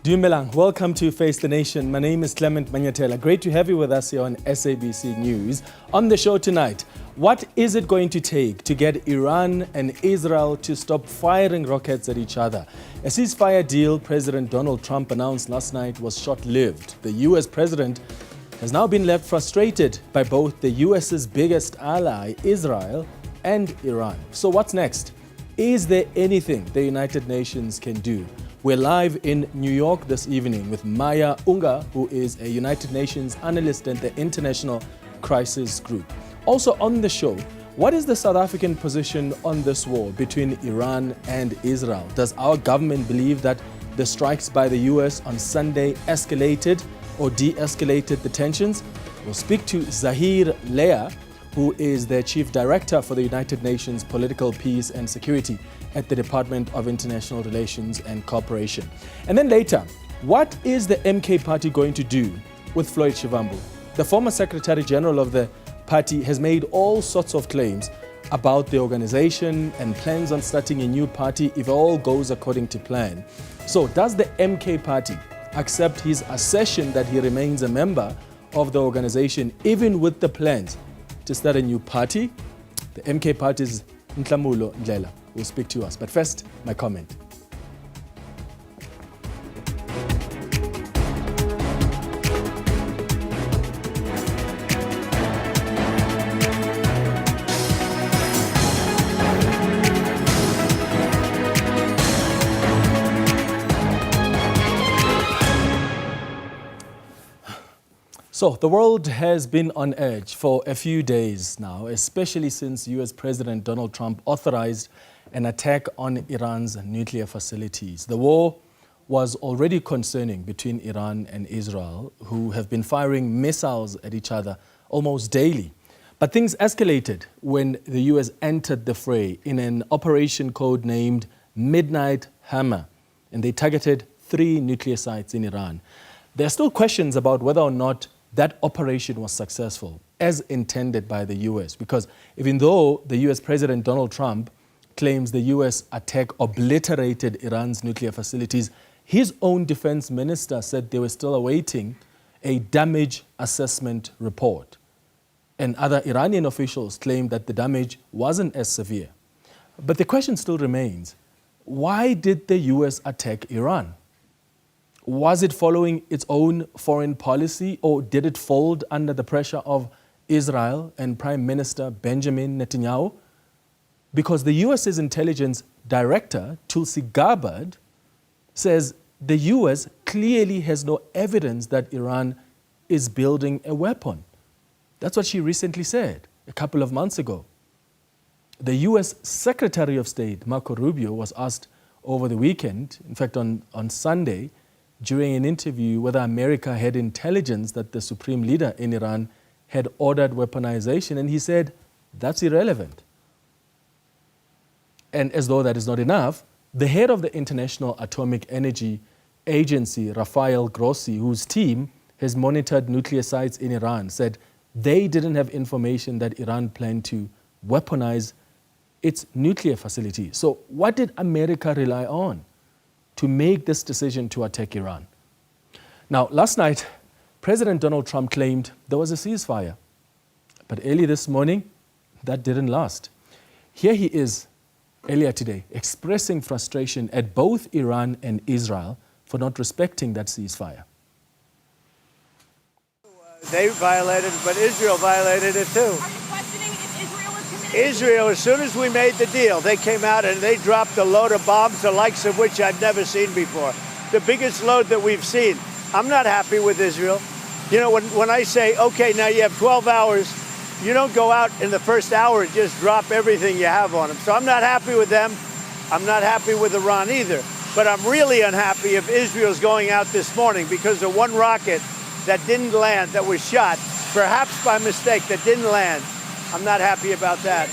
Dumelang, welcome to Face the Nation. My name is Clement Manyatela. Great to have you with us here on SABC News. On the show tonight, what is it going to take to get Iran and Israel to stop firing rockets at each other? A ceasefire deal President Donald Trump announced last night was short-lived. The US president has now been left frustrated by both the US's biggest ally, Israel, and Iran. So what's next? Is there anything the United Nations can do? We're live in New York this evening with Maya Unga, who is a United Nations analyst at the International Crisis Group. Also on the show, what is the South African position on this war between Iran and Israel? Does our government believe that the strikes by the US on Sunday escalated or de-escalated the tensions? We'll speak to Zahir Leah, who is the Chief Director for the United Nations Political Peace and Security at the Department of International Relations and Cooperation. And then later, what is the MK party going to do with Floyd Shivambu? The former Secretary General of the party has made all sorts of claims about the organization and plans on starting a new party if all goes according to plan. So does the MK party accept his assertion that he remains a member of the organization even with the plans to start a new party? The MK party's Nhlamulo Ndhlela will speak to us. But first, my comment. So the world has been on edge for a few days now, especially since US President Donald Trump authorized an attack on Iran's nuclear facilities. The war was already concerning between Iran and Israel, who have been firing missiles at each other almost daily. But things escalated when the US entered the fray in an operation codenamed Midnight Hammer, and they targeted 3 nuclear sites in Iran. There are still questions about whether or not that operation was successful as intended by the US, because even though the US President Donald Trump claims the US attack obliterated Iran's nuclear facilities, his own defense minister said they were still awaiting a damage assessment report. And other Iranian officials claimed that the damage wasn't as severe. But the question still remains, why did the US attack Iran? Was it following its own foreign policy, or did it fold under the pressure of Israel and Prime Minister Benjamin Netanyahu? Because the US's intelligence director, Tulsi Gabbard, says the US clearly has no evidence that Iran is building a weapon. That's what she recently said a couple of months ago. The US Secretary of State, Marco Rubio, was asked over the weekend, in fact on Sunday, during an interview whether America had intelligence that the supreme leader in Iran had ordered weaponization, and he said, that's irrelevant. And as though that is not enough, the head of the International Atomic Energy Agency, Rafael Grossi, whose team has monitored nuclear sites in Iran, said they didn't have information that Iran planned to weaponize its nuclear facility. So what did America rely on to make this decision to attack Iran? Now, last night, President Donald Trump claimed there was a ceasefire. But early this morning, that didn't last. Here he is, earlier today, expressing frustration at both Iran and Israel for not respecting that ceasefire. They violated it, but Israel violated it too. Are you questioning if Israel was committed? Israel, as soon as we made the deal, they came out and they dropped a load of bombs, the likes of which I've never seen before. The biggest load that we've seen. I'm not happy with Israel. You know, when I say, okay, now you have 12 hours, you don't go out in the first hour and just drop everything you have on them. So I'm not happy with them. I'm not happy with Iran either. But I'm really unhappy if Israel's going out this morning because of one rocket that didn't land, that was shot, perhaps by mistake, that didn't land. I'm not happy about that.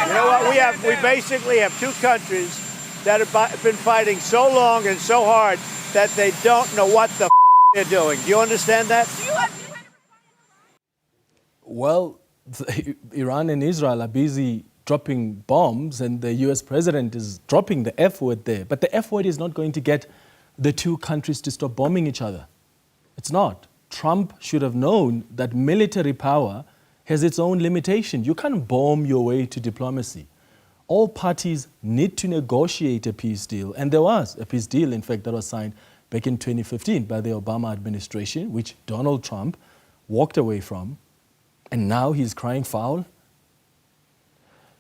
You know what? We basically have 2 countries that have been fighting so long and so hard that they don't know what the they're doing. Do you understand that? Well, Iran and Israel are busy dropping bombs and the US president is dropping the F word there. But the F word is not going to get the two countries to stop bombing each other. It's not. Trump should have known that military power has its own limitation. You can't bomb your way to diplomacy. All parties need to negotiate a peace deal. And there was a peace deal, in fact, that was signed back in 2015 by the Obama administration, which Donald Trump walked away from. And now he's crying foul.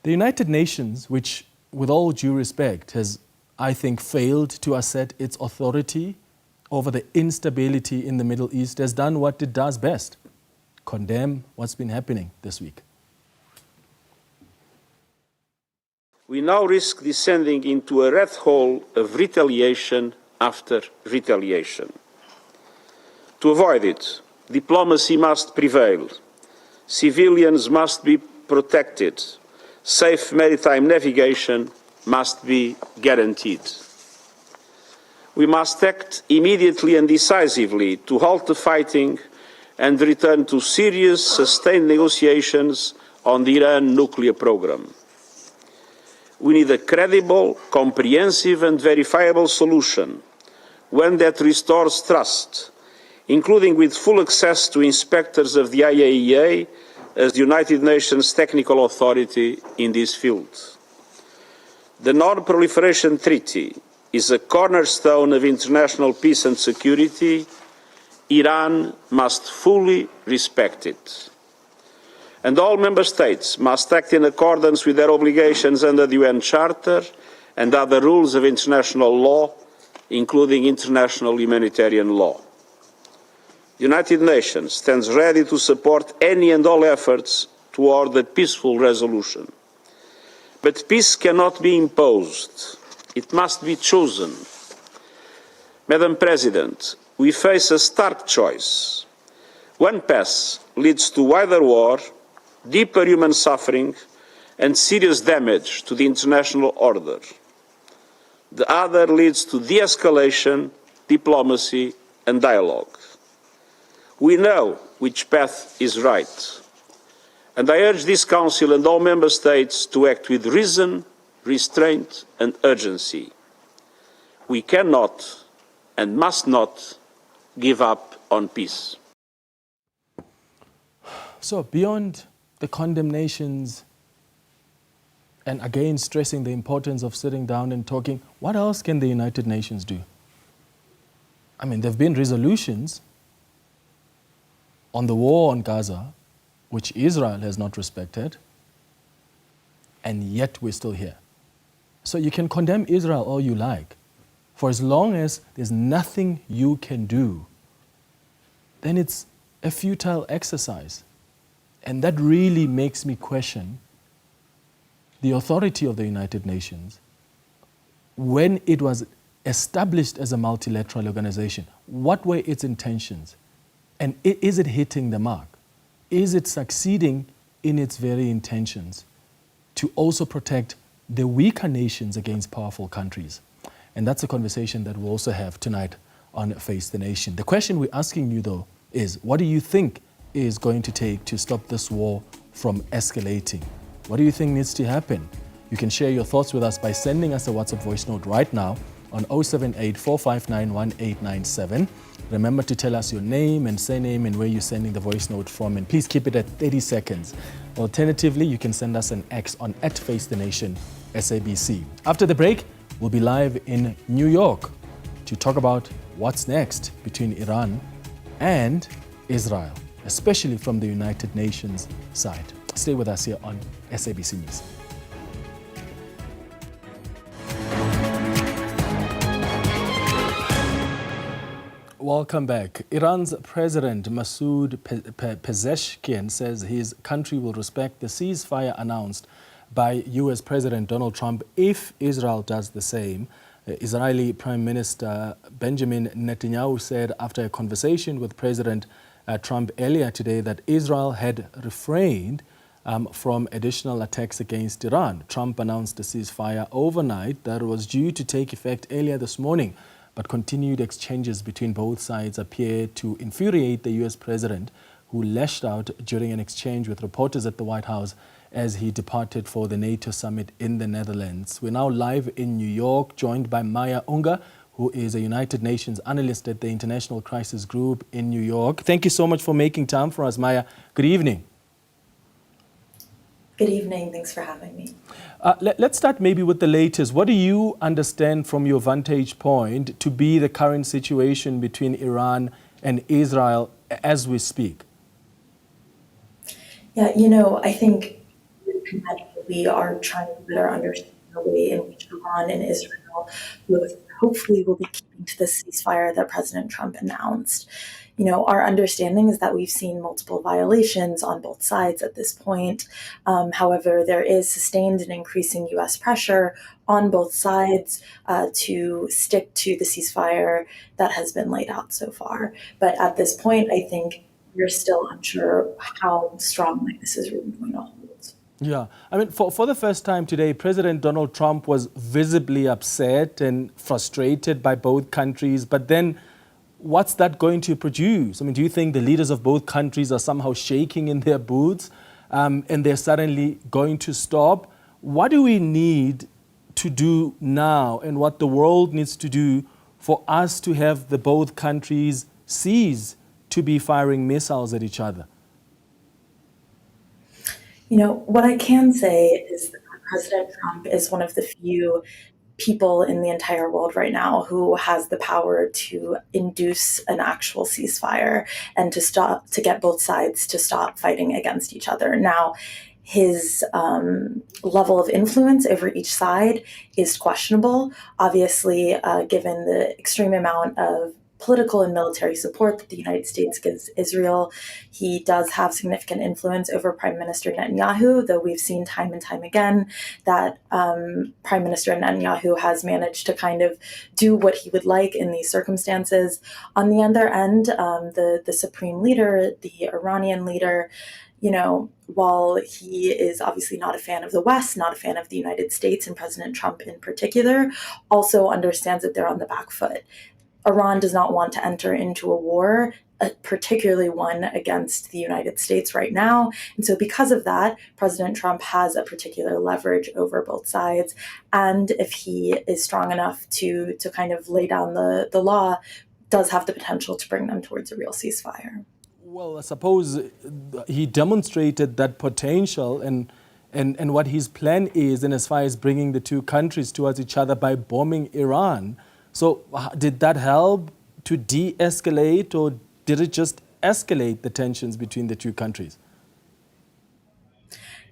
The United Nations, which, with all due respect, has, I think, failed to assert its authority over the instability in the Middle East, has done what it does best: condemn what's been happening this week. We now risk descending into a rat hole of retaliation after retaliation. To avoid it, diplomacy must prevail. Civilians must be protected. Safe maritime navigation must be guaranteed. We must act immediately and decisively to halt the fighting and return to serious, sustained negotiations on the Iran nuclear program. We need a credible, comprehensive and verifiable solution, one that restores trust, including with full access to inspectors of the IAEA as the United Nations technical authority in this field. The Non-Proliferation Treaty is a cornerstone of international peace and security. Iran must fully respect it. And all member states must act in accordance with their obligations under the UN Charter and other rules of international law, including international humanitarian law. The United Nations stands ready to support any and all efforts toward a peaceful resolution. But peace cannot be imposed. It must be chosen. Madam President, we face a stark choice. One path leads to wider war, deeper human suffering, and serious damage to the international order. The other leads to de-escalation, diplomacy, and dialogue. We know which path is right. And I urge this Council and all Member States to act with reason, restraint, and urgency. We cannot and must not give up on peace. So beyond the condemnations and again stressing the importance of sitting down and talking, what else can the United Nations do? I mean, there have been resolutions on the war on Gaza, which Israel has not respected, and yet we're still here. So you can condemn Israel all you like. For as long as there's nothing you can do, then it's a futile exercise. And that really makes me question the authority of the United Nations when it was established as a multilateral organization. What were its intentions? And is it hitting the mark? Is it succeeding in its very intentions to also protect the weaker nations against powerful countries? And that's a conversation that we'll also have tonight on Face the Nation. The question we're asking you, though, is what do you think is going to take to stop this war from escalating? What do you think needs to happen? You can share your thoughts with us by sending us a WhatsApp voice note right now on 078-459-1897. Remember to tell us your name and surname and where you're sending the voice note from, and please keep it at 30 seconds. Alternatively, you can send us an X on @FaceTheNation SABC. After the break, we'll be live in New York to talk about what's next between Iran and Israel, especially from the United Nations side. Stay with us here on SABC News. Welcome back. Iran's President Masoud Pezeshkian says his country will respect the ceasefire announced by US President Donald Trump if Israel does the same. Israeli Prime Minister Benjamin Netanyahu said after a conversation with President Trump earlier today that Israel had refrained from additional attacks against Iran. Trump announced a ceasefire overnight that was due to take effect earlier this morning, but continued exchanges between both sides appear to infuriate the US president, who lashed out during an exchange with reporters at the White House as he departed for the NATO summit in the Netherlands. We're now live in New York, joined by Maya Unga, who is a United Nations analyst at the International Crisis Group in New York. Thank you so much for making time for us, Maya. Good evening. Good evening. Thanks for having me. Let's start maybe with the latest. What do you understand from your vantage point to be the current situation between Iran and Israel as we speak? Yeah, I think we are trying to better understand the way in which Iran and Israel both hopefully will be keeping to the ceasefire that President Trump announced. Our understanding is that we've seen multiple violations on both sides at this point. However, there is sustained and increasing U.S. pressure on both sides to stick to the ceasefire that has been laid out so far. But at this point, I think we're still unsure how strongly this is really going to hold. Yeah, I mean, for the first time today, President Donald Trump was visibly upset and frustrated by both countries. But then what's that going to produce? I mean, do you think the leaders of both countries are somehow shaking in their boots and they're suddenly going to stop? What do we need to do now and what the world needs to do for us to have the both countries cease to be firing missiles at each other? What I can say is that President Trump is one of the few people in the entire world right now who has the power to induce an actual ceasefire and to get both sides to stop fighting against each other. Now, his level of influence over each side is questionable. Obviously, given the extreme amount of political and military support that the United States gives Israel, he does have significant influence over Prime Minister Netanyahu, though we've seen time and time again that Prime Minister Netanyahu has managed to kind of do what he would like in these circumstances. On the other end, the supreme leader, the Iranian leader, while he is obviously not a fan of the West, not a fan of the United States and President Trump in particular, also understands that they're on the back foot. Iran does not want to enter into a war, particularly one against the United States right now. And so because of that, President Trump has a particular leverage over both sides. And if he is strong enough to kind of lay down the law, does have the potential to bring them towards a real ceasefire. Well, I suppose he demonstrated that potential and what his plan is in as far as bringing the two countries towards each other by bombing Iran. So did that help to de-escalate or did it just escalate the tensions between the two countries?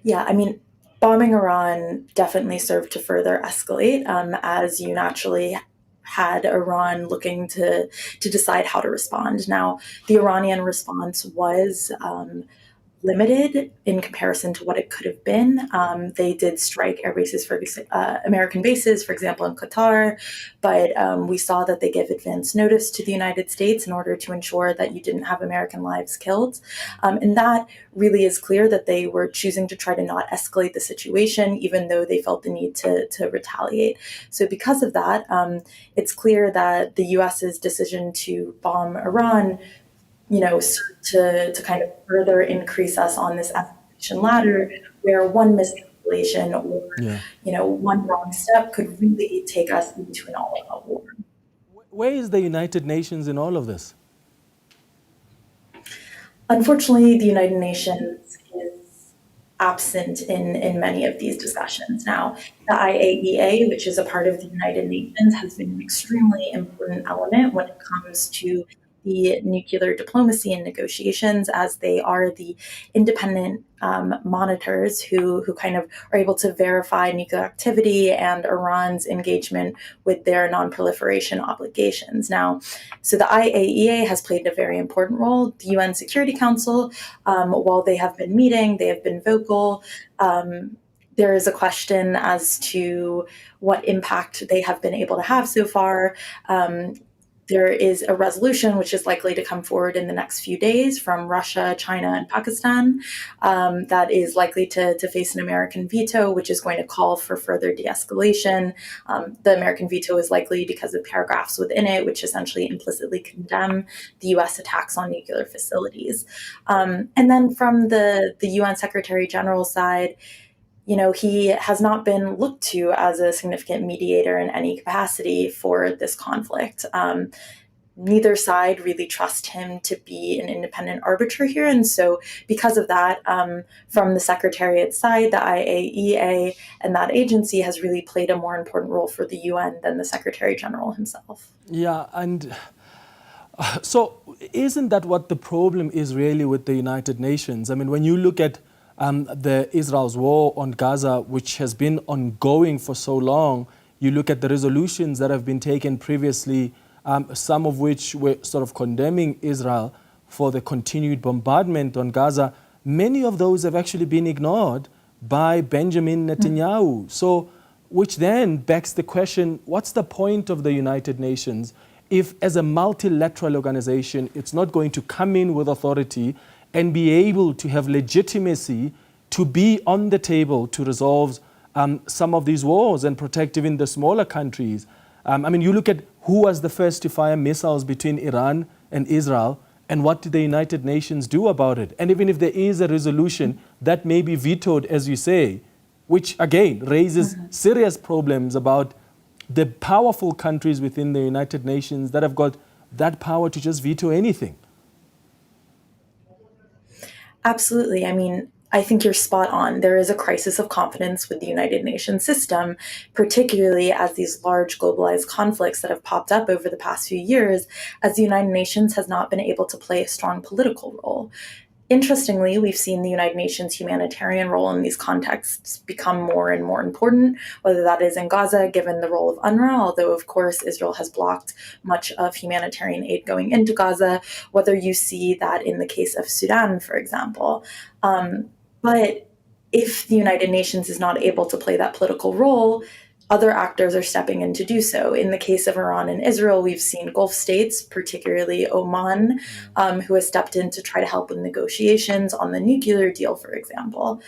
Yeah, I mean, bombing Iran definitely served to further escalate as you naturally had Iran looking to decide how to respond. Now, the Iranian response was limited in comparison to what it could have been. They did strike air bases, American bases, for example, in Qatar, but we saw that they gave advance notice to the United States in order to ensure that you didn't have American lives killed. And that really is clear that they were choosing to try to not escalate the situation, even though they felt the need to retaliate. So because of that, it's clear that the US's decision to bomb Iran to kind of further increase us on this escalation ladder where one miscalculation or, one wrong step could really take us into an all-out war. Where is the United Nations in all of this? Unfortunately, the United Nations is absent in many of these discussions. Now, the IAEA, which is a part of the United Nations, has been an extremely important element when it comes to the nuclear diplomacy and negotiations, as they are the independent monitors who kind of are able to verify nuclear activity and Iran's engagement with their non-proliferation obligations. Now, so the IAEA has played a very important role. The UN Security Council, while they have been meeting, they have been vocal. There is a question as to what impact they have been able to have so far. there is a resolution which is likely to come forward in the next few days from Russia, China, and Pakistan that is likely to face an American veto, which is going to call for further de-escalation. The American veto is likely because of paragraphs within it, which essentially implicitly condemn the U.S. attacks on nuclear facilities. And then from the UN Secretary General's side, he has not been looked to as a significant mediator in any capacity for this conflict. Neither side really trust him to be an independent arbiter here. And so because of that, from the Secretariat's side, the IAEA and that agency has really played a more important role for the UN than the Secretary General himself. Yeah, and so isn't that what the problem is really with the United Nations? I mean, when you look at the Israel's war on Gaza, which has been ongoing for so long, you look at the resolutions that have been taken previously, some of which were sort of condemning Israel for the continued bombardment on Gaza. Many of those have actually been ignored by Benjamin Netanyahu. So, which then begs the question, what's the point of the United Nations if, as a multilateral organization, it's not going to come in with authority and be able to have legitimacy to be on the table to resolve some of these wars and protect even the smaller countries? I mean, you look at who was the first to fire missiles between Iran and Israel, and what did the United Nations do about it? And even if there is a resolution that may be vetoed, as you say, which again raises serious problems about the powerful countries within the United Nations that have got that power to just veto anything. Absolutely. I mean, I think you're spot on. There is a crisis of confidence with the United Nations system, particularly as these large globalized conflicts that have popped up over the past few years, as the United Nations has not been able to play a strong political role. Interestingly, we've seen the United Nations humanitarian role in these contexts become more and more important, whether that is in Gaza, given the role of UNRWA, although, of course, Israel has blocked much of humanitarian aid going into Gaza, whether you see that in the case of Sudan, for example. But if the United Nations is not able to play that political role, other actors are stepping in to do so. In the case of Iran and Israel, we've seen Gulf states, particularly Oman, who has stepped in to try to help with negotiations on the nuclear deal, for example.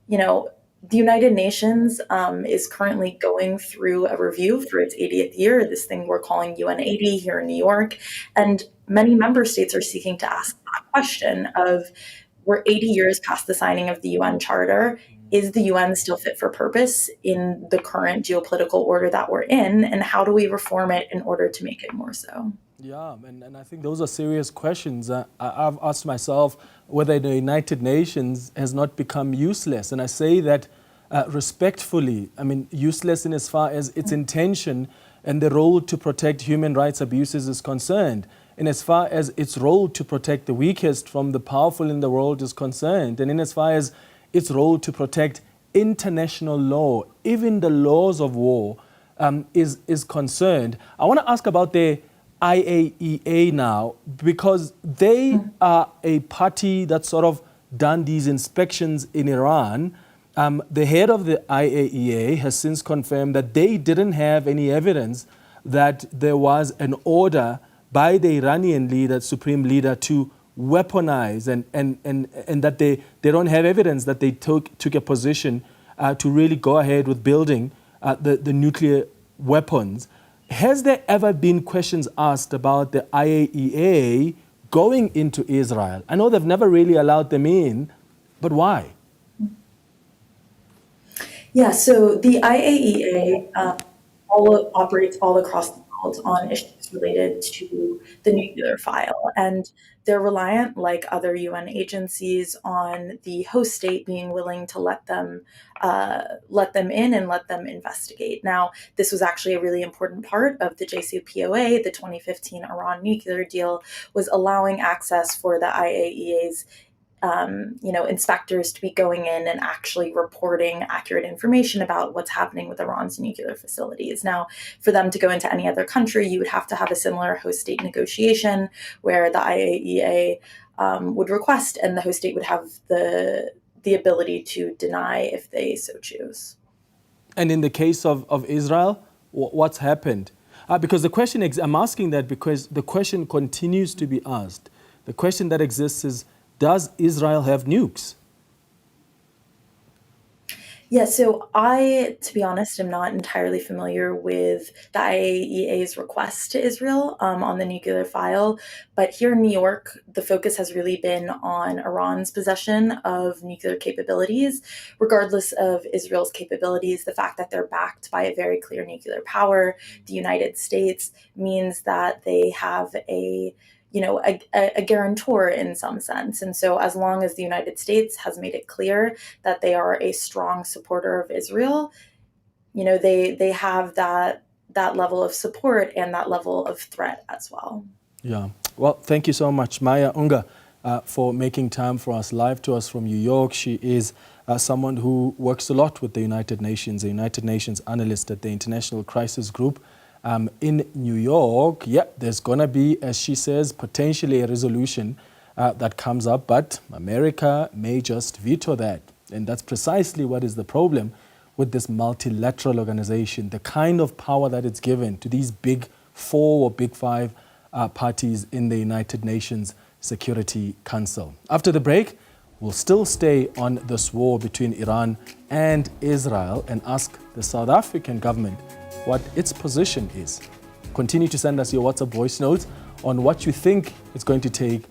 The United Nations is currently going through a review for its 80th year, this thing we're calling UN 80 here in New York. And many member states are seeking to ask that question of, we're 80 years past the signing of the UN Charter. Is the UN still fit for purpose in the current geopolitical order that we're in? And how do we reform it in order to make it more so? Yeah, and I think those are serious questions. I've asked myself whether the United Nations has not become useless. And I say that respectfully. I mean, useless in as far as its intention and the role to protect human rights abuses is concerned. And as far as its role to protect the weakest from the powerful in the world is concerned. And in as far as its role to protect international law, even the laws of war, is concerned. I want to ask about the IAEA now, because they are a party that's sort of done these inspections in Iran. The head of the IAEA has since confirmed that they didn't have any evidence that there was an order by the Iranian leader, supreme leader, to weaponize and that they don't have evidence that they took a position to really go ahead with building the nuclear weapons. Has there ever been questions asked about the IAEA going into Israel? I know they've never really allowed them in, but why? Yeah, so the IAEA operates all across the world on issues related to the nuclear file. And they're reliant, like other UN agencies, on the host state being willing to let them in and let them investigate. Now, this was actually a really important part of the JCPOA. The 2015 Iran nuclear deal was allowing access for the IAEA's inspectors to be going in and actually reporting accurate information about what's happening with Iran's nuclear facilities. Now, for them to go into any other country, you would have to have a similar host state negotiation where the IAEA would request and the host state would have the ability to deny if they so choose. And in the case of Israel, what's happened? Because the question, I'm asking that because the question continues to be asked. The question that exists is, does Israel have nukes? Yeah, so to be honest, am not entirely familiar with the IAEA's request to Israel on the nuclear file. But here in New York, the focus has really been on Iran's possession of nuclear capabilities. Regardless of Israel's capabilities, the fact that they're backed by a very clear nuclear power, the United States, means that they have a guarantor in some sense. And so as long as the United States has made it clear that they are a strong supporter of Israel, they have that level of support and that level of threat as well. Yeah. Well, thank you so much, Maya Unga, for making time for us live to us from New York. She is someone who works a lot with the United Nations, a United Nations analyst at the International Crisis Group. In New York, there's going to be, as she says, potentially a resolution that comes up, but America may just veto that. And that's precisely what is the problem with this multilateral organization, the kind of power that it's given to these big four or big five parties in the United Nations Security Council. After the break, we'll still stay on this war between Iran and Israel and ask the South African government what its position is. Continue to send us your WhatsApp voice notes on what you think it's going to take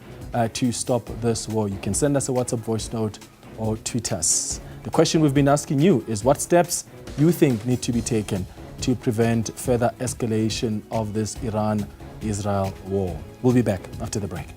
to stop this war. You can send us a WhatsApp voice note or tweet us. The question we've been asking you is what steps you think need to be taken to prevent further escalation of this Iran-Israel war. We'll be back after the break.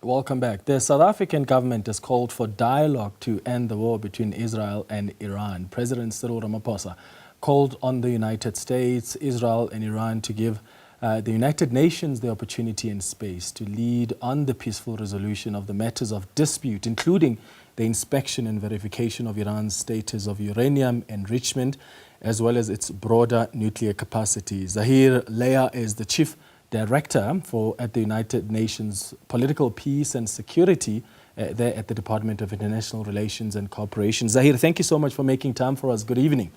Welcome back. The South African government has called for dialogue to end the war between Israel and Iran. President Cyril Ramaphosa called on the United States, Israel and Iran to give the United Nations the opportunity and space to lead on the peaceful resolution of the matters of dispute, including the inspection and verification of Iran's status of uranium enrichment, as well as its broader nuclear capacity. Zahir Leah is the chief director at the United Nations Political Peace and Security there at the Department of International Relations and Cooperation. Zahir, thank you so much for making time for us. Good evening.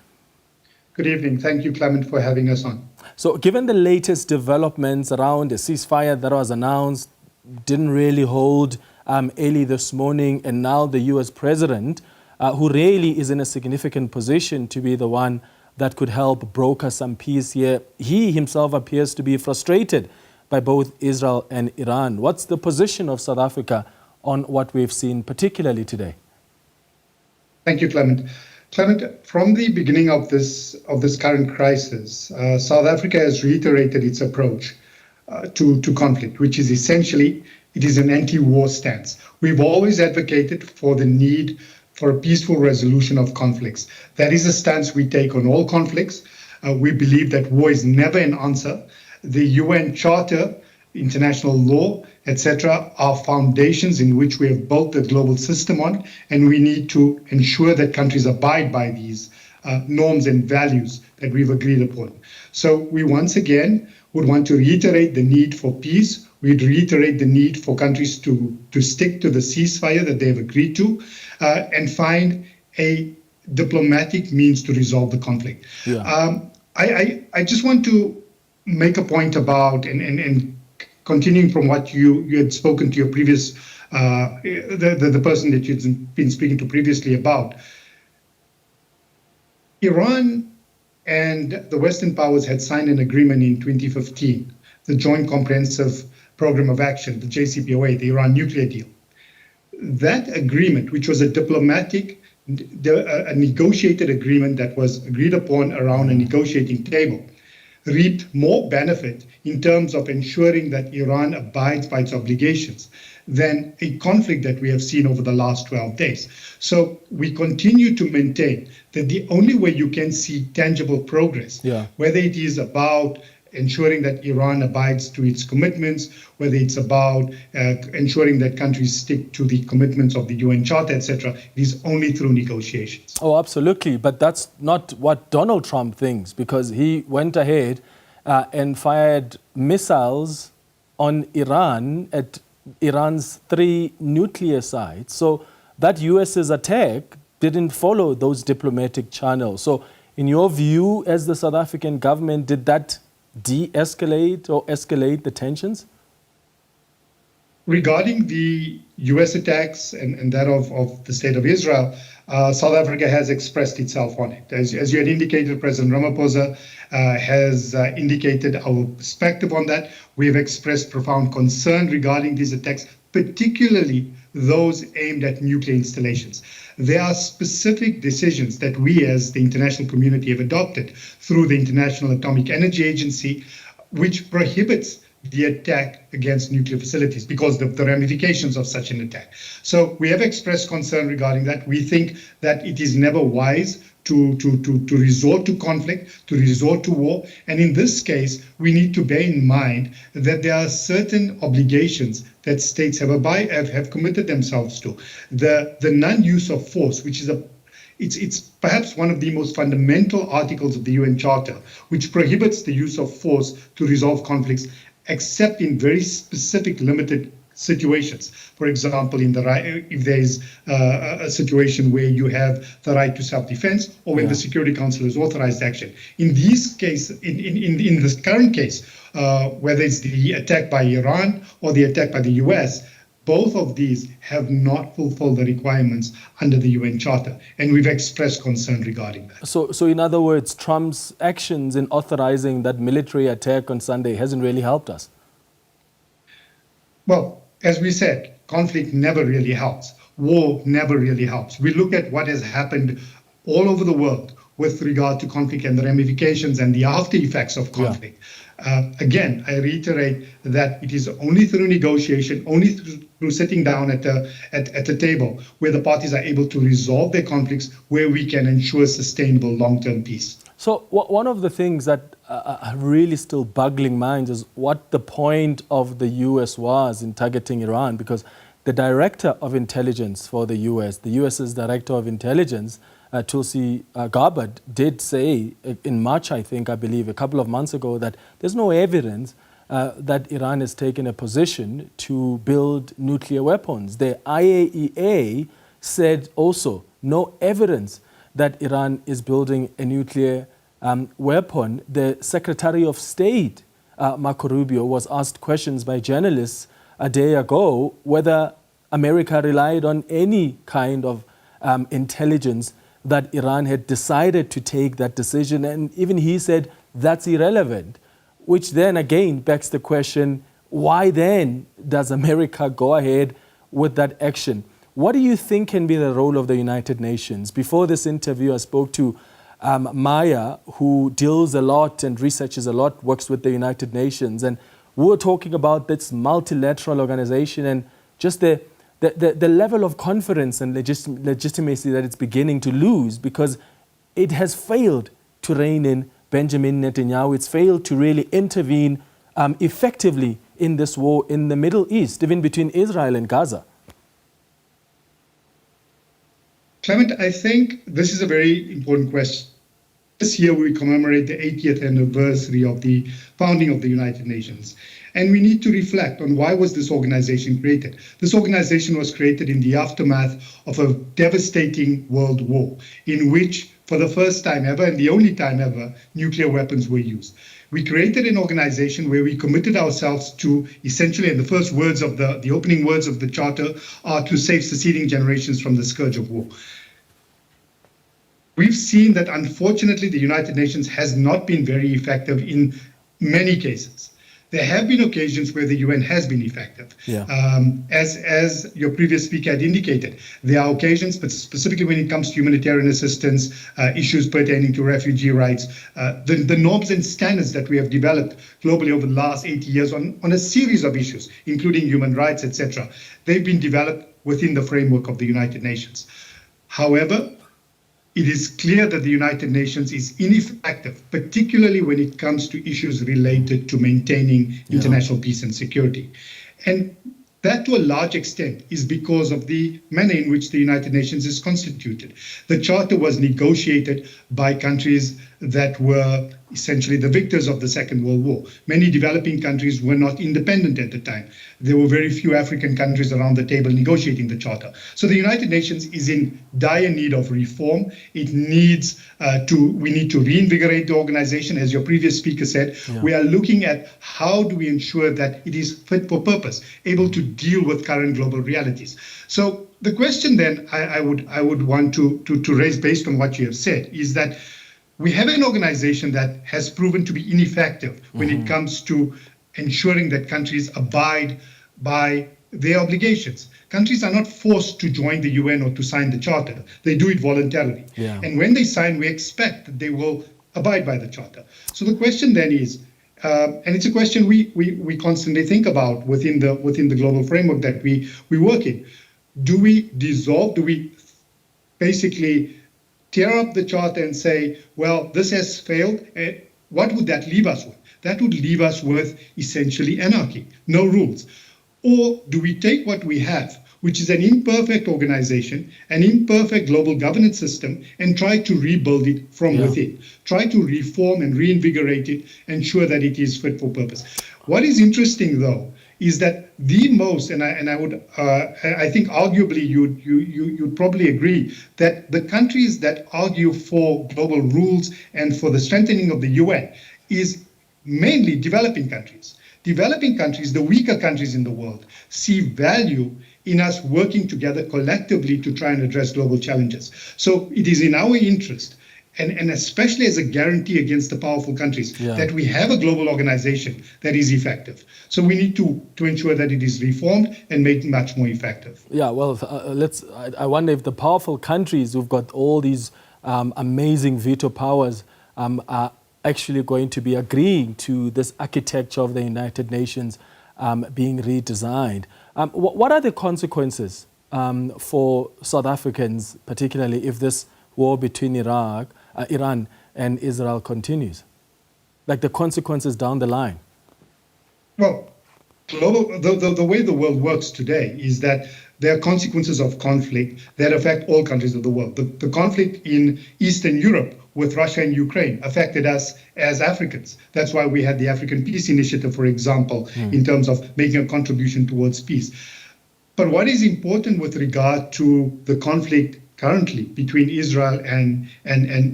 Good evening. Thank you, Clement, for having us on. So given the latest developments around the ceasefire that was announced, didn't really hold early this morning, and now the U.S. president, who really is in a significant position to be the one that could help broker some peace here, he himself appears to be frustrated by both Israel and Iran. What's the position of South Africa on what we've seen, particularly today? Thank you, Clement. Clement, from the beginning of this current crisis, South Africa has reiterated its approach to conflict, which is essentially, it is an anti-war stance. We've always advocated for the need for a peaceful resolution of conflicts. That is a stance we take on all conflicts. We believe that war is never an answer. The UN Charter, international law, etc., are foundations in which we have built the global system on, and we need to ensure that countries abide by these norms and values that we've agreed upon. So we once again would want to reiterate the need for peace. We'd reiterate the need for countries to stick to the ceasefire that they've agreed to and find a diplomatic means to resolve the conflict. Yeah. I just want to make a point about, and continuing from what you had spoken to your previous, the person that you'd been speaking to previously about. Iran and the Western powers had signed an agreement in 2015, the Joint Comprehensive Program of Action, the JCPOA, the Iran nuclear deal. That agreement, which was a diplomatic, a negotiated agreement that was agreed upon around a negotiating table, reaped more benefit in terms of ensuring that Iran abides by its obligations than a conflict that we have seen over the last 12 days. So we continue to maintain that the only way you can see tangible progress, whether it is about ensuring that Iran abides to its commitments, whether it's about ensuring that countries stick to the commitments of the UN Charter, etc., it is only through negotiations. Oh, absolutely. But that's not what Donald Trump thinks, because he went ahead and fired missiles on Iran at Iran's 3 nuclear sites. So that US's attack didn't follow those diplomatic channels. So in your view, as the South African government, did that de-escalate or escalate the tensions? Regarding the US attacks and that of the state of Israel, South Africa has expressed itself on it. As you had indicated, President Ramaphosa has indicated our perspective on that. We have expressed profound concern regarding these attacks, particularly those aimed at nuclear installations. There are specific decisions that we as the international community have adopted through the International Atomic Energy Agency, which prohibits the attack against nuclear facilities because of the ramifications of such an attack. So we have expressed concern regarding that. We think that it is never wise to resort to conflict, to resort to war. And in this case, we need to bear in mind that there are certain obligations that states have committed themselves to. The non-use of force, which is it's perhaps one of the most fundamental articles of the UN Charter, which prohibits the use of force to resolve conflicts, except in very specific limited situations. For example, if there is a situation where you have the right to self-defense, or when the Security Council has authorized action. In these cases, in this current case, whether it's the attack by Iran or the attack by the US, both of these have not fulfilled the requirements under the UN Charter, and we've expressed concern regarding that. So in other words, Trump's actions in authorizing that military attack on Sunday hasn't really helped us? Well, as we said, conflict never really helps. War never really helps. We look at what has happened all over the world with regard to conflict and the ramifications and the after effects of conflict. Again, I reiterate that it is only through negotiation, only through sitting down at the table where the parties are able to resolve their conflicts, where we can ensure sustainable long-term peace. So one of the things that are really still boggling minds is what the point of the US was in targeting Iran, because the director of intelligence for the US's director of intelligence, Tulsi Gabbard, did say in March, I believe, a couple of months ago, that there's no evidence that Iran has taken a position to build nuclear weapons. The IAEA said also no evidence that Iran is building a nuclear weapon. The Secretary of State, Marco Rubio, was asked questions by journalists a day ago whether America relied on any kind of intelligence that Iran had decided to take that decision. And even he said that's irrelevant, which then again begs the question, why then does America go ahead with that action? What do you think can be the role of the United Nations? Before this interview, I spoke to Maya, who deals a lot and researches a lot, works with the United Nations. And we were talking about this multilateral organization and just the level of confidence and legitimacy that it's beginning to lose, because it has failed to rein in Benjamin Netanyahu. It's failed to really intervene effectively in this war in the Middle East, even between Israel and Gaza. Clement, I think this is a very important question. This year we commemorate the 80th anniversary of the founding of the United Nations. And we need to reflect on why was this organization created. This organization was created in the aftermath of a devastating world war, in which, for the first time ever and the only time ever, nuclear weapons were used. We created an organization where we committed ourselves to essentially, and the first words of the opening words of the Charter are to save succeeding generations from the scourge of war. We've seen that, unfortunately, the United Nations has not been very effective in many cases. There have been occasions where the UN has been effective. As your previous speaker had indicated, there are occasions, but specifically when it comes to humanitarian assistance, issues pertaining to refugee rights, the norms and standards that we have developed globally over the last 80 years on a series of issues, including human rights, etc., they've been developed within the framework of the United Nations. However, it is clear that the United Nations is ineffective, particularly when it comes to issues related to maintaining international peace and security. And that, to a large extent, is because of the manner in which the United Nations is constituted. The Charter was negotiated by countries that were essentially the victors of the Second World War. Many developing countries were not independent at the time. There were very few African countries around the table negotiating the Charter. So the United Nations is in dire need of reform. It needs we need to reinvigorate the organization, as your previous speaker said. Yeah. We are looking at how do we ensure that it is fit for purpose, able to deal with current global realities. So the question then I would want to raise based on what you have said is that we have an organization that has proven to be ineffective when it comes to ensuring that countries abide by their obligations. Countries are not forced to join the UN or to sign the Charter. They do it voluntarily. Yeah. And when they sign, we expect that they will abide by the Charter. So the question then is, and it's a question we constantly think about within the global framework that we work in. Do we dissolve? Do we basically tear up the Charter and say, well, this has failed? What would that leave us with? That would leave us with essentially anarchy, no rules. Or do we take what we have, which is an imperfect organization, an imperfect global governance system, and try to rebuild it from within? Try to reform and reinvigorate it, ensure that it is fit for purpose. What is interesting, though, is that the most, and I think arguably you'd probably agree that the countries that argue for global rules and for the strengthening of the UN is mainly developing countries. Developing countries, the weaker countries in the world, see value in us working together collectively to try and address global challenges. So it is in our interest, and especially as a guarantee against the powerful countries, that we have a global organization that is effective. So we need to ensure that it is reformed and made much more effective. Yeah, well, I wonder if the powerful countries who've got all these amazing veto powers are actually going to be agreeing to this architecture of the United Nations being redesigned. What are the consequences for South Africans, particularly if this war between Iran and Israel continues? Like the consequences down the line? Well, the way the world works today is that there are consequences of conflict that affect all countries of the world. The conflict in Eastern Europe with Russia and Ukraine affected us as Africans. That's why we had the African Peace Initiative, for example, in terms of making a contribution towards peace. But what is important with regard to the conflict currently between Israel and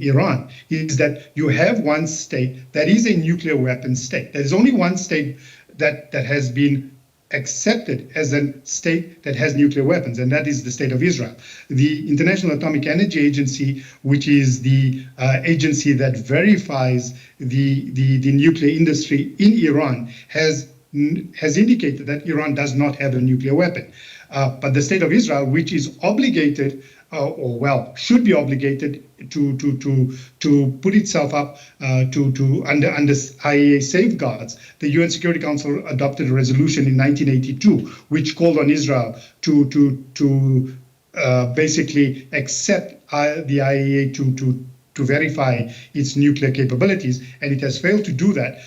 Iran is that you have one state that is a nuclear weapons state. There's only one state that has been accepted as a state that has nuclear weapons, and that is the state of Israel. The International Atomic Energy Agency, which is the agency that verifies the nuclear industry in Iran, has indicated that Iran does not have a nuclear weapon. But the state of Israel, which is obligated, should be obligated to put itself up under IAEA safeguards. The UN Security Council adopted a resolution in 1982, which called on Israel to basically accept the IAEA to verify its nuclear capabilities, and it has failed to do that.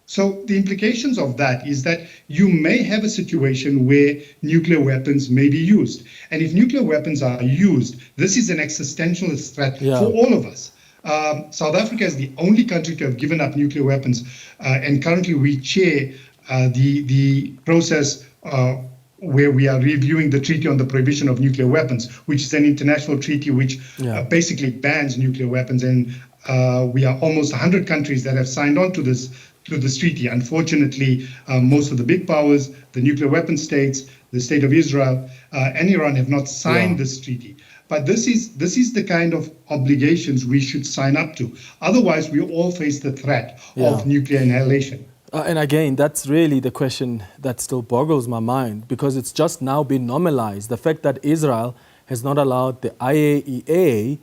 So the implications of that is that you may have a situation where nuclear weapons may be used. And if nuclear weapons are used, this is an existential threat for all of us. South Africa is the only country to have given up nuclear weapons. And currently we chair the process where we are reviewing the Treaty on the Prohibition of Nuclear Weapons, which is an international treaty which basically bans nuclear weapons. And we are almost 100 countries that have signed on to this treaty. Unfortunately, most of the big powers, the nuclear weapon states, the state of Israel, and Iran have not signed this treaty. But this is the kind of obligations we should sign up to. Otherwise, we all face the threat of nuclear annihilation. And again, that's really the question that still boggles my mind, because it's just now been normalized. The fact that Israel has not allowed the IAEA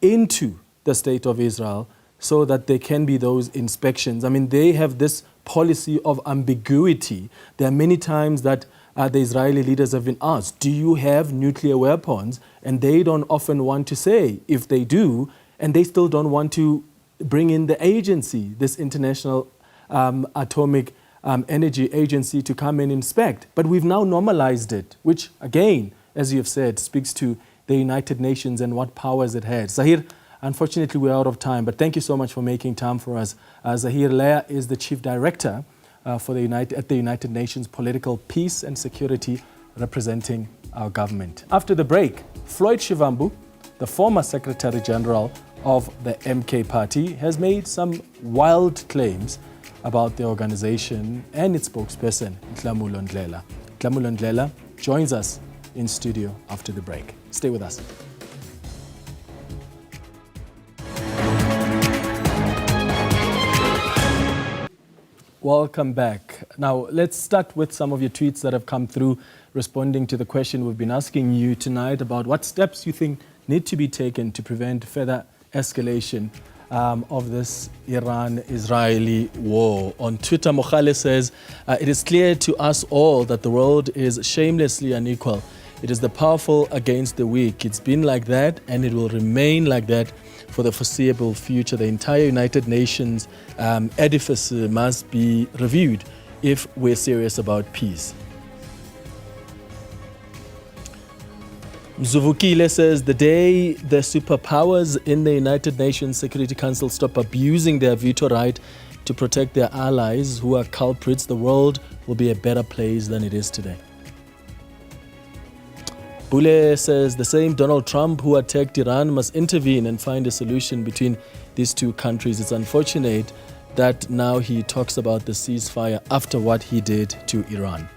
into the state of Israel so that there can be those inspections. I mean, they have this policy of ambiguity. There are many times that the Israeli leaders have been asked, do you have nuclear weapons? And they don't often want to say if they do, and they still don't want to bring in the agency, this International Atomic Energy Agency, to come and inspect. But we've now normalized it, which again, as you have said, speaks to the United Nations and what powers it has. Zahir, Unfortunately, we're out of time, but thank you so much for making time for us. Zahir Leah is the Chief Director at the United Nations Political Peace and Security, representing our government. After the break, Floyd Shivambu, the former Secretary General of the MK Party, has made some wild claims about the organization and its spokesperson, Nhlamulo Ndhlela. Nhlamulo Ndhlela joins us in studio after the break. Stay with us. Welcome back. Now, let's start with some of your tweets that have come through responding to the question we've been asking you tonight about what steps you think need to be taken to prevent further escalation of this Iran-Israeli war. On Twitter, Mokhale says, it is clear to us all that the world is shamelessly unequal. It is the powerful against the weak. It's been like that and it will remain like that for the foreseeable future. The entire United Nations edifice must be reviewed if we're serious about peace. Mzuvukile says, the day the superpowers in the United Nations Security Council stop abusing their veto right to protect their allies who are culprits, the world will be a better place than it is today. Bule says, the same Donald Trump who attacked Iran must intervene and find a solution between these two countries. It's unfortunate that now he talks about the ceasefire after what he did to Iran.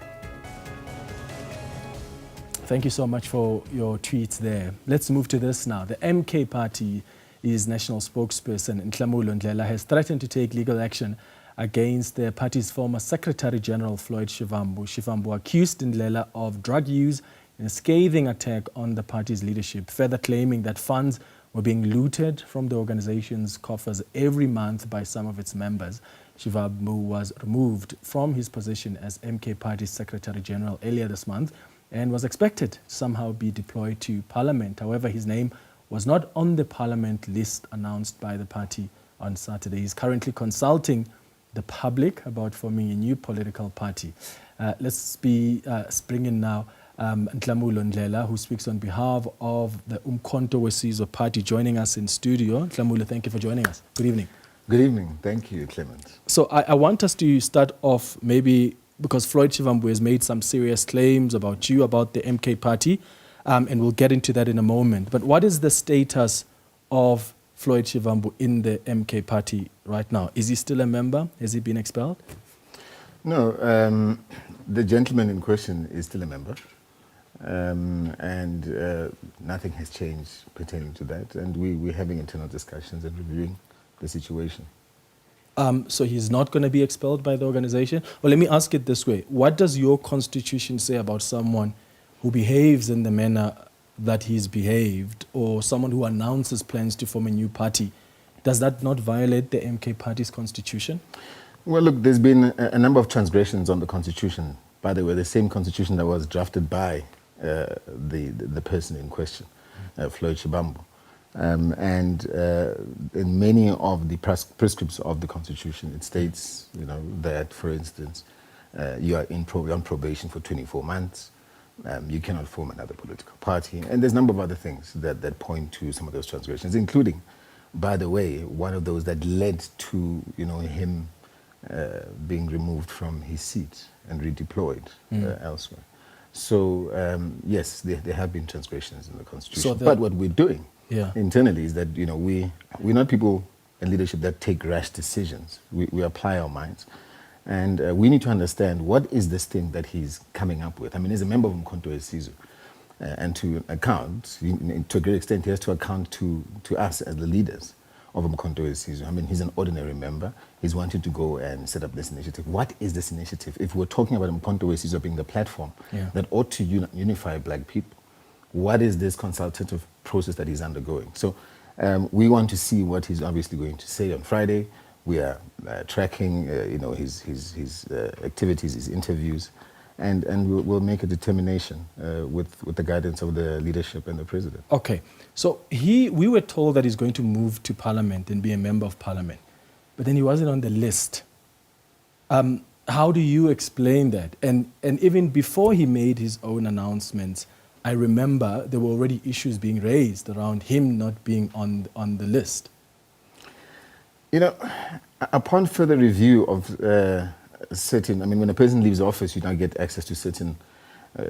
Thank you so much for your tweets there. Let's move to this now. The MK Party's national spokesperson, Nhlamulo Ndhlela, has threatened to take legal action against the party's former Secretary General, Floyd Shivambu. Shivambu accused Ndhlela of drug use in a scathing attack on the party's leadership, further claiming that funds were being looted from the organization's coffers every month by some of its members. Shivambu was removed from his position as MK Party's Secretary General earlier this month and was expected to somehow be deployed to Parliament. However, his name was not on the Parliament list announced by the party on Saturday. He's currently consulting the public about forming a new political party. Let's bring in now Nhlamulo Ndhlela, who speaks on behalf of the Umkhonto weSizwe Party, joining us in studio. Nhlamulo, thank you for joining us. Good evening. Good evening. Thank you, Clement. So I want us to start off maybe because Floyd Shivambu has made some serious claims about you, about the MK Party, and we'll get into that in a moment. But what is the status of Floyd Shivambu in the MK Party right now? Is he still a member? Has he been expelled? No, the gentleman in question is still a member. Nothing has changed pertaining to that, and we're having internal discussions and reviewing the situation. So he's not going to be expelled by the organization? Well, let me ask it this way. What does your constitution say about someone who behaves in the manner that he's behaved, or someone who announces plans to form a new party? Does that not violate the MK Party's constitution? Well, look, there's been a number of transgressions on the constitution. By the way, the same constitution that was drafted by the person in question, Floyd Shivambu. In many of the prescripts of the Constitution, it states, that, for instance, you are on probation for 24 months, you cannot form another political party, and there's a number of other things that point to some of those transgressions, including, by the way, one of those that led to, him being removed from his seat and redeployed elsewhere. So, yes, there have been transgressions in the Constitution. But what we're doing internally is that, we're not people in leadership that take rash decisions. We apply our minds. And we need to understand what is this thing that he's coming up with. I mean, he's a member of Umkhonto weSizwe. And to account, to a great extent, he has to account to us as the leaders of Umkhonto weSizwe. I mean, he's an ordinary member. He's wanted to go and set up this initiative. What is this initiative? If we're talking about Umkhonto weSizwe being the platform that ought to unify black people, what is this consultative process that he's undergoing? So we want to see what he's obviously going to say on Friday. We are tracking, his activities, his interviews, and we'll make a determination with the guidance of the leadership and the president. Okay. So we were told that he's going to move to Parliament and be a member of Parliament, but then he wasn't on the list. How do you explain that? And even before he made his own announcements I remember there were already issues being raised around him not being on the list. You know, upon further review of certain, I mean, when a person leaves office, you now get access to certain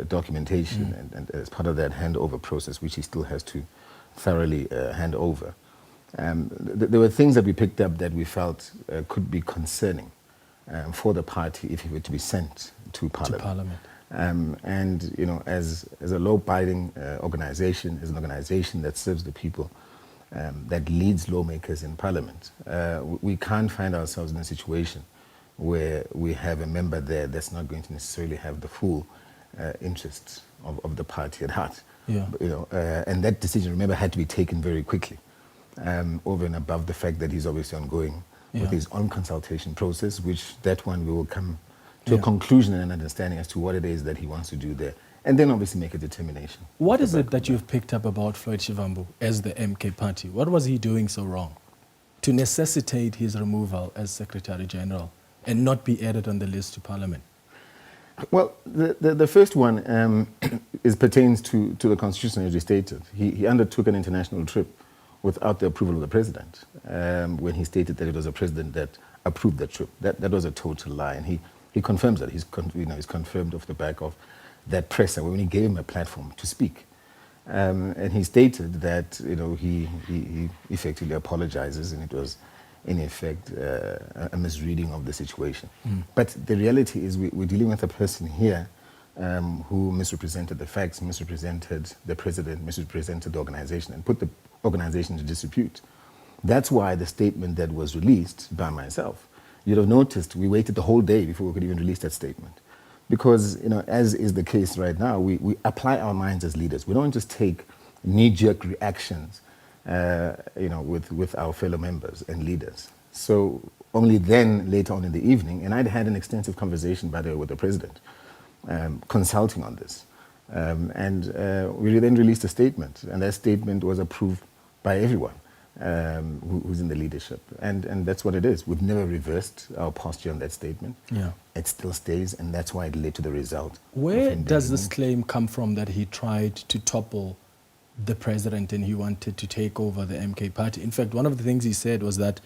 documentation, and as part of that handover process, which he still has to thoroughly hand over. There were things that we picked up that we felt could be concerning for the party if he were to be sent to Parliament. And, you know, as a law-abiding organization, as an organization that serves the people, that leads lawmakers in Parliament, we can't find ourselves in a situation where we have a member there that's not going to necessarily have the full interests of the party at heart. Yeah. You know, and that decision, remember, had to be taken very quickly, over and above the fact that he's obviously ongoing with his own consultation process, which that one we will come to a conclusion and an understanding as to what it is that he wants to do there, and then obviously make a determination. What is it that you've picked up about Floyd Shivambu as the MK party? What was he doing so wrong to necessitate his removal as Secretary General and not be added on the list to Parliament? Well, the first one pertains to the Constitution as stated. He undertook an international trip without the approval of the president when he stated that it was the president that approved that trip. That was a total lie, and he confirms that. He's confirmed off the back of that presser when he gave him a platform to speak. And he stated that, you know, he effectively apologizes, and it was in effect a misreading of the situation. But the reality is we're dealing with a person here who misrepresented the facts, misrepresented the president, misrepresented the organization, and put the organization into disrepute. That's why the statement that was released by myself, you'd have noticed we waited the whole day before we could even release that statement. Because, you know, as is the case right now, we apply our minds as leaders. We don't just take knee-jerk reactions, you know, with our fellow members and leaders. So only then, later on in the evening, and I'd had an extensive conversation, by the way, with the president, consulting on this. And we then released a statement, and that statement was approved by everyone who's in the leadership. And that's what it is. We've never reversed our posture on that statement. Yeah. It still stays, and that's why it led to the result. Where does this claim come from that he tried to topple the president and he wanted to take over the MK party? In fact, one of the things he said was that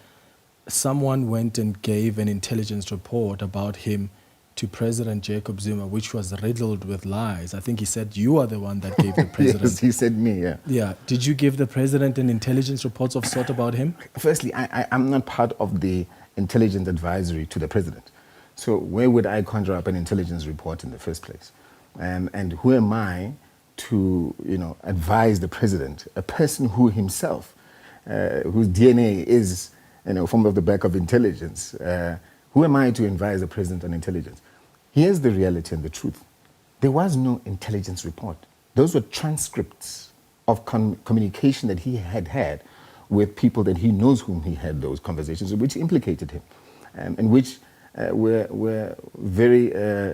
someone went and gave an intelligence report about him to President Jacob Zuma, which was riddled with lies. I think he said you are the one that gave the president. Yes, he said me, yeah. Yeah. Did you give the president an intelligence report of sort about him? Firstly, I'm not part of the intelligence advisory to the president. So where would I conjure up an intelligence report in the first place? And who am I to, you know, advise the president, a person who himself, whose DNA is, you know, from the back of intelligence? Who am I to advise the president on intelligence? Here's the reality and the truth. There was no intelligence report. Those were transcripts of communication that he had with people that he knows whom he had those conversations with, which implicated him, and which were very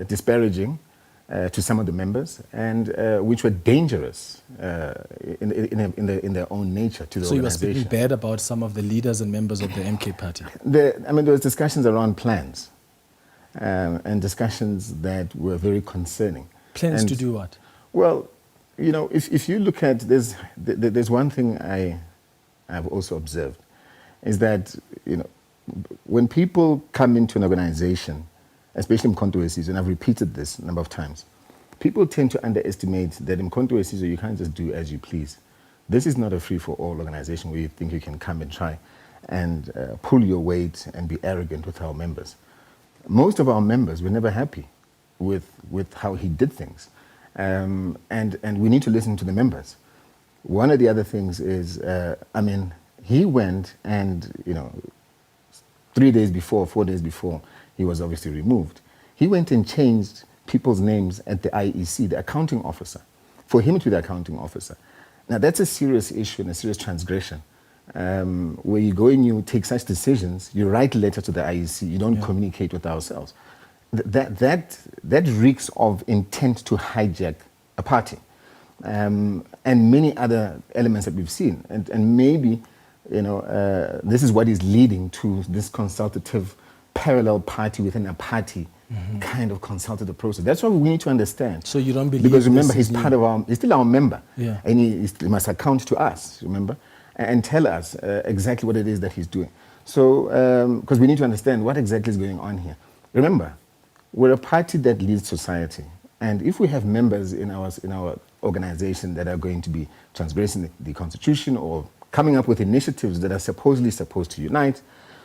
disparaging to some of the members, and which were dangerous in their own nature to the organization. So you were speaking bad about some of the leaders and members of the MK party? There was discussions around plans, and discussions that were very concerning. Plans to do what? Well, you know, if you look at, there's one thing I've also observed, is that, you know, when people come into an organization, especially in Mkhonto weSizwe, and I've repeated this a number of times, people tend to underestimate that in Mkhonto weSizwe you can't just do as you please. This is not a free-for-all organization where you think you can come and try and pull your weight and be arrogant with our members. Most of our members were never happy with how he did things, and we need to listen to the members. One of the other things is, I mean, he went and, you know, 4 days before, he was obviously removed. He went and changed people's names at the IEC, the accounting officer, for him to be the accounting officer. Now, that's a serious issue and a serious transgression. Where you go and you take such decisions, you write a letter to the IEC, you don't communicate with ourselves. That reeks of intent to hijack a party, and many other elements that we've seen. And maybe, you know, this is what is leading to this consultative parallel party within a party kind of consulted the process. That's what we need to understand. So you don't believe because remember, this he's is part of our, he's still our member, Yeah. and he must account to us. Remember, and tell us exactly what it is that he's doing. So because we need to understand what exactly is going on here. Remember, we're a party that leads society, and if we have members in our organization that are going to be transgressing the constitution or coming up with initiatives that are supposedly supposed to unite,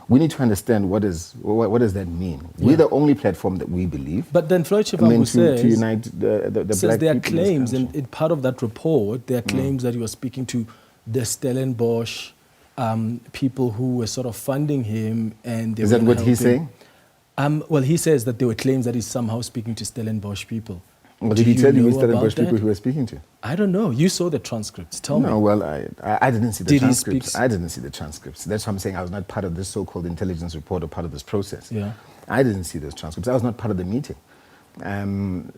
we need to understand what does that mean. Yeah. We're the only platform that we believe. But then Floyd Shivambu says, to unite the says black there are people claims, in and in part of that report, there are claims that he was speaking to the Stellenbosch people who were sort of funding him, and they is were that what helping. he's saying? Well, he says that there were claims that he's somehow speaking to Stellenbosch people. Well, did he tell you know which Stellenbosch about people that? he was speaking to? I don't know. You saw the transcripts. Tell me. No, well, I didn't see the Did he transcripts. speak- I didn't see the transcripts. That's what I'm saying. I was not part of this so-called intelligence report or part of this process. Yeah. I didn't see those transcripts. I was not part of the meeting.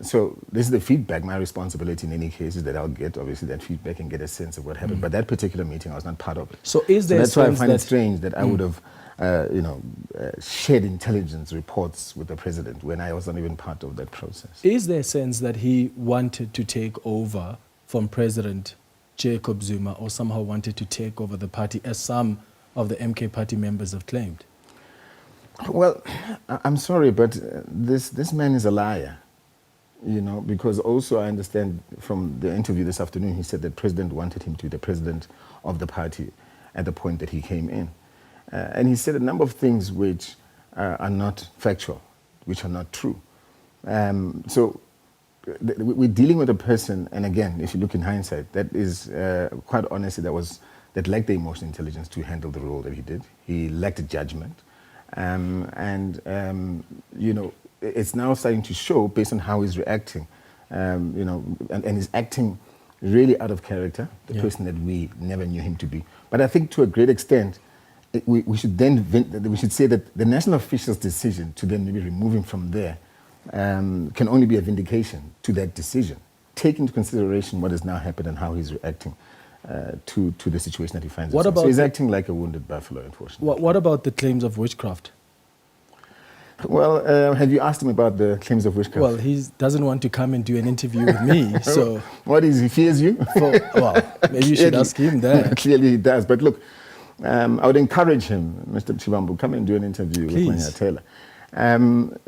So this is the feedback. My responsibility in any case is that I'll get, obviously, that feedback and get a sense of what happened. But that particular meeting, I was not part of it. So is there that's a why I sense find it that- strange that I would have, shared intelligence reports with the president when I was not even part of that process. Is there a sense that he wanted to take over from President Jacob Zuma, or somehow wanted to take over the party, as some of the MK party members have claimed? Well, I'm sorry, but this man is a liar, because also I understand from the interview this afternoon, he said that the president wanted him to be the president of the party at the point that he came in. And he said a number of things which are not factual, which are not true. So we're dealing with a person, and again, if you look in hindsight, that is quite honestly, that lacked the emotional intelligence to handle the role that he did. He lacked judgment. It's now starting to show based on how he's reacting, and he's acting really out of character, the person that we never knew him to be. But I think to a great extent, we should say that the national official's decision to then maybe remove him from there can only be a vindication to that decision. Take into consideration what has now happened and how he's reacting to the situation that he finds himself. So he's acting like a wounded buffalo, unfortunately. What about the claims of witchcraft? Well, have you asked him about the claims of witchcraft? Well, he doesn't want to come and do an interview with me, so... What is, he fears you? Well, maybe you should ask him that. Clearly he does. But look, I would encourage him, Mr. Shivambu, come and do an interview with Manya Taylor.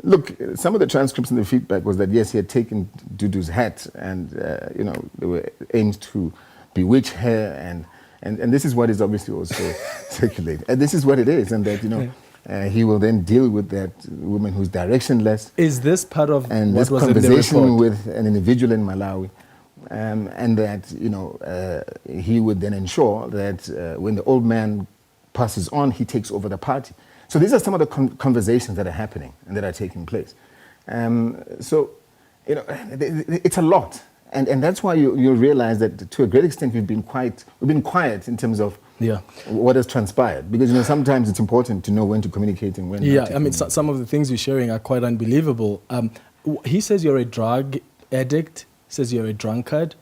Look, some of the transcripts and the feedback was that, yes, he had taken Dudu's hat and, they were aimed to bewitch her, and this is what is obviously also circulated. And this is what it is, and that, he will then deal with that woman who's directionless. Is this part of and what this was in the conversation report? with an individual in Malawi, and that he would then ensure that when the old man passes on, he takes over the party. So these are some of the conversations that are happening and that are taking place. It's a lot, and that's why you realize that to a great extent we've been quiet in terms of what has transpired, because sometimes it's important to know when to communicate and when not to communicate. Some of the things you're sharing are quite unbelievable. He says you're a drug addict, says you're a drunkard.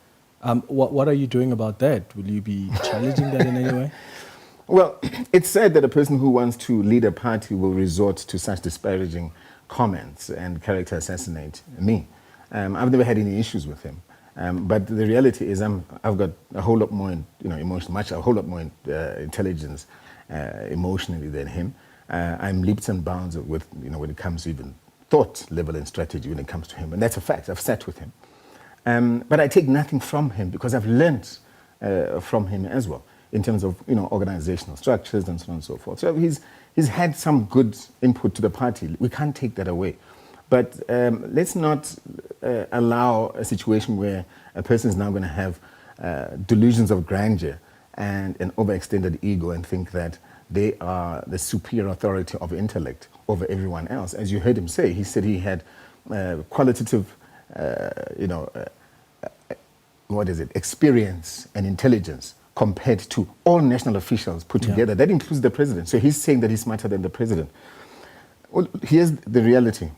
What are you doing about that? Will you be challenging that in any way? Well, it's said that a person who wants to lead a party will resort to such disparaging comments and character assassinate me. I've never had any issues with him. But the reality is I've got a whole lot more a whole lot more intelligence emotionally than him. I'm leaps and bounds with, when it comes to even thought level and strategy when it comes to him. And that's a fact. I've sat with him. But I take nothing from him because I've learnt from him as well in terms of, organizational structures and so on and so forth. So he's had some good input to the party. We can't take that away. But let's not allow a situation where a person is now going to have delusions of grandeur and an overextended ego and think that they are the superior authority of intellect over everyone else. As you heard him say, he said he had qualitative, experience and intelligence compared to all national officials put together. That includes the president. So he's saying that he's smarter than the president. Well, here's the reality.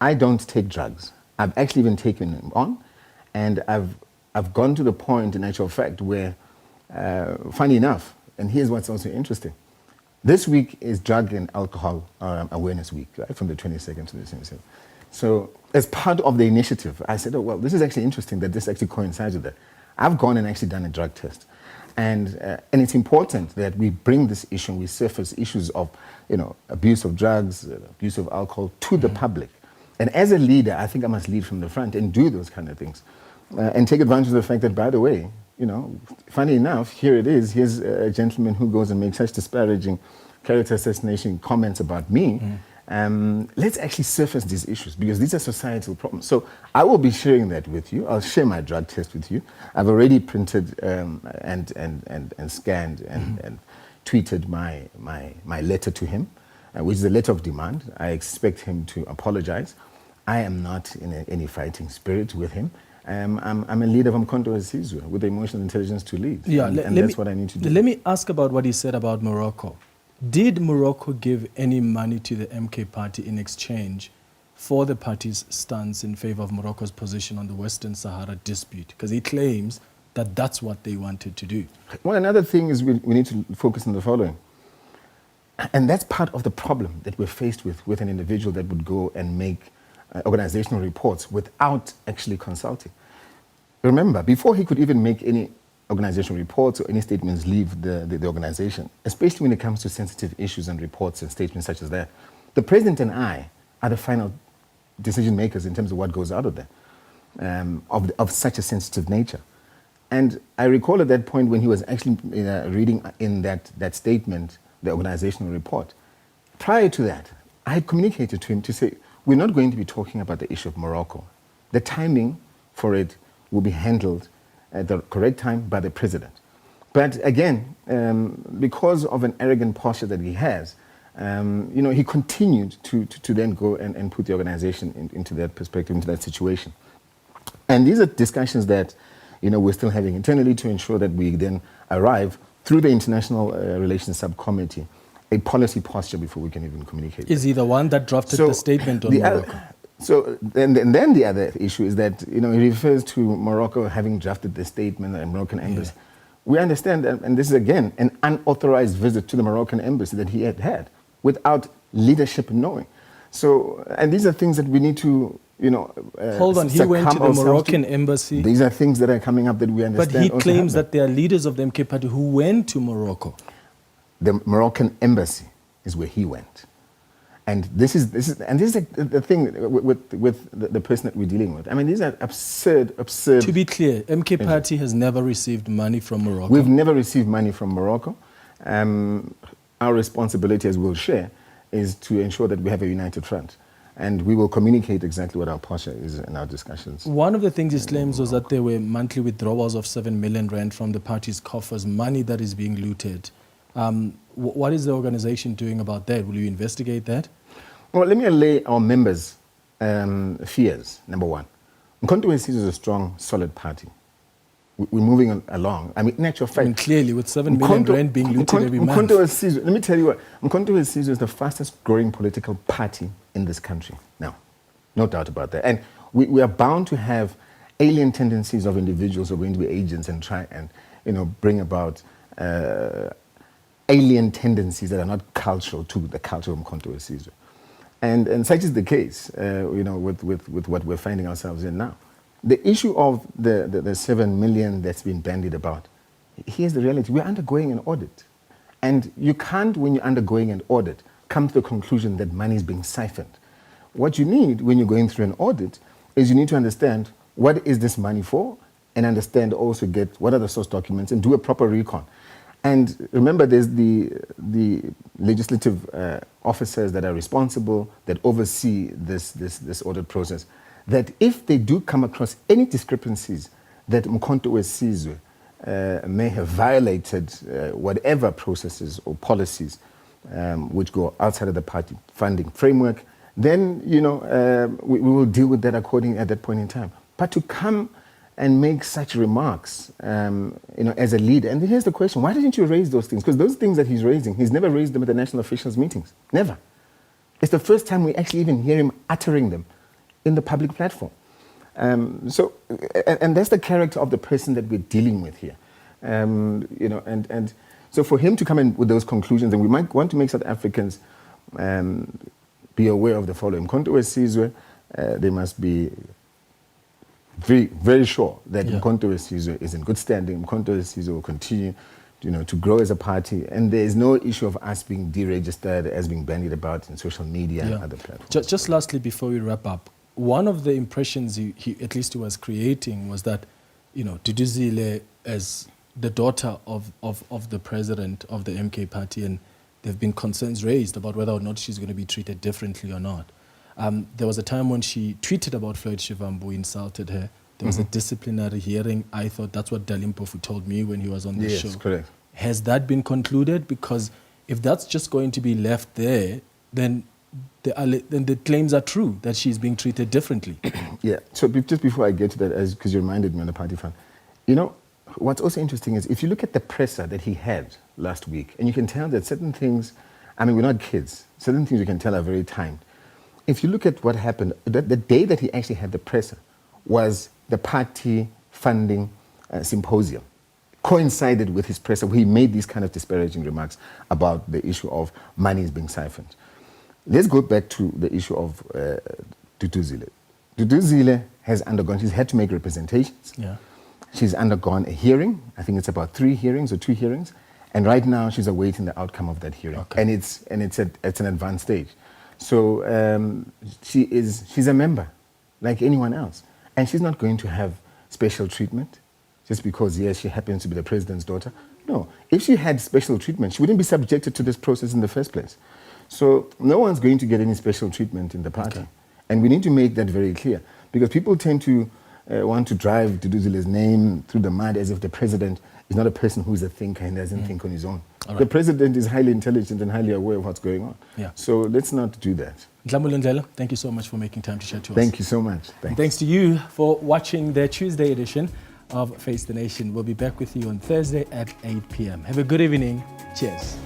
I don't take drugs. I've actually even taken them on, and I've gone to the point, in actual fact, where, funny enough, and here's what's also interesting, This week is Drug and Alcohol Awareness Week, right, from the 22nd to the 27th. So as part of the initiative, I said, oh, well, this is actually interesting that this actually coincides with that. I've gone and actually done a drug test. And it's important that we bring this issue, we surface issues of, abuse of drugs, abuse of alcohol to the public. And as a leader, I think I must lead from the front and do those kind of things. And take advantage of the fact that, by the way, funny enough, here's a gentleman who goes and makes such disparaging character assassination comments about me. Let's actually surface these issues, because these are societal problems. So I will be sharing that with you. I'll share my drug test with you. I've already printed and scanned and tweeted my letter to him, which is a letter of demand. I expect him to apologize. I am not in any fighting spirit with him. I'm a leader from Mkhonto weSizwe with the emotional intelligence to lead. Yeah, and that's what I need to do. Let me ask about what he said about Morocco. Did Morocco give any money to the MK party in exchange for the party's stance in favor of Morocco's position on the Western Sahara dispute? Because he claims that that's what they wanted to do. Well, another thing is we need to focus on the following. And that's part of the problem that we're faced with an individual that would go and make organizational reports without actually consulting. Remember, before he could even make any organizational reports or any statements leave the organization, especially when it comes to sensitive issues and reports and statements such as that, the president and I are the final decision makers in terms of what goes out of there, of such a sensitive nature. And I recall at that point when he was actually reading in that statement, the organizational report. Prior to that, I had communicated to him to say, we're not going to be talking about the issue of Morocco. The timing for it will be handled at the correct time by the president. But again, because of an arrogant posture that he has, he continued to then go and put the organization into that perspective, into that situation. And these are discussions that we're still having internally to ensure that we then arrive through the International Relations Subcommittee a policy posture before we can even communicate. Is he the one that drafted the statement on Morocco? So then the other issue is that he refers to Morocco having drafted the statement, the Moroccan embassy. Yeah. We understand that, and this is again an unauthorized visit to the Moroccan embassy that he had without leadership knowing. So, and these are things that we need to, hold on, he went to the Moroccan embassy. These are things that are coming up that we understand. But he claims that there are leaders of the MK party who went to Morocco. The Moroccan embassy is where he went. And this is the thing with the person that we're dealing with. I mean, these are absurd. To be clear, MK party has never received money from Morocco. We've never received money from Morocco. Our responsibility, as we'll share, is to ensure that we have a united front. And we will communicate exactly what our posture is in our discussions. One of the things he claims was that there were monthly withdrawals of 7 million rand from the party's coffers, money that is being looted. What is the organization doing about that? Will you investigate that? Well, let me allay our members' fears, number one. Mkhonto weSizwe is a strong, solid party. We're moving along. I mean, in actual fact... clearly, with 7 million rand being looted every month. Mkhonto weSizwe, let me tell you what. Mkhonto weSizwe is the fastest growing political party in this country. Now, no doubt about that. And we are bound to have alien tendencies of individuals who are going to be agents and try and, bring about alien tendencies that are not cultural to the culture of Mkhonto weSizwe. And such is the case, with what we're finding ourselves in now. The issue of the 7 million that's been bandied about, here's the reality. We're undergoing an audit. And you can't, when you're undergoing an audit, come to the conclusion that money is being siphoned. What you need when you're going through an audit is you need to understand what is this money for, and understand also what are the source documents and do a proper recon. And remember, there's the legislative officers that are responsible, that oversee this audit process, that if they do come across any discrepancies that Mkhonto weSizwe may have violated whatever processes or policies which go outside of the party funding framework, then we will deal with that accordingly at that point in time. But to come and make such remarks, as a leader. And here's the question, why didn't you raise those things? Because those things that he's raising, he's never raised them at the national officials' meetings. Never. It's the first time we actually even hear him uttering them in the public platform. And that's the character of the person that we're dealing with here. So So for him to come in with those conclusions, and we might want to make South Africans be aware of the following. Mkhonto weSizwe, they must be very, very sure that Mkhonto weSizwe is in good standing. Mkhonto weSizwe will continue, to grow as a party, and there is no issue of us being deregistered as being bandied about in social media and other platforms. Just lastly, before we wrap up, one of the impressions he at least he was creating was that, Duduzile as the daughter of the president of the MK party, and there have been concerns raised about whether or not she's going to be treated differently or not. There was a time when she tweeted about Floyd Shivambu, insulted her. There was a disciplinary hearing. I thought that's what Nhlamulo told me when he was on the show. Yes, correct. Has that been concluded? Because if that's just going to be left there, then the claims are true that she's being treated differently. Yeah, so just before I get to that, because you reminded me on the party front, what's also interesting is if you look at the presser that he had last week, and you can tell that certain things, we're not kids, certain things you can tell are very timed. If you look at what happened, the day that he actually had the presser was the party funding symposium. Coincided with his presser, where he made these kind of disparaging remarks about the issue of money is being siphoned. Let's go back to the issue of Duduzile. Duduzile has undergone, she's had to make representations. Yeah. She's undergone a hearing. I think it's about 3 hearings or 2 hearings. And right now she's awaiting the outcome of that hearing. Okay. And it's at an advanced stage. So she's a member like anyone else. And she's not going to have special treatment just because, yes, she happens to be the president's daughter. No, if she had special treatment, she wouldn't be subjected to this process in the first place. So no one's going to get any special treatment in the party. Okay. And we need to make that very clear, because people tend to want to drive Duduzile's name through the mud as if the president is not a person who's a thinker and doesn't think on his own. Right. The president is highly intelligent and highly aware of what's going on. Yeah. So let's not do that. Nhlamulo Ndhlela, thank you so much for making time to chat to us. Thank you so much. Thanks to you for watching the Tuesday edition of Face the Nation. We'll be back with you on Thursday at 8 p.m. Have a good evening. Cheers.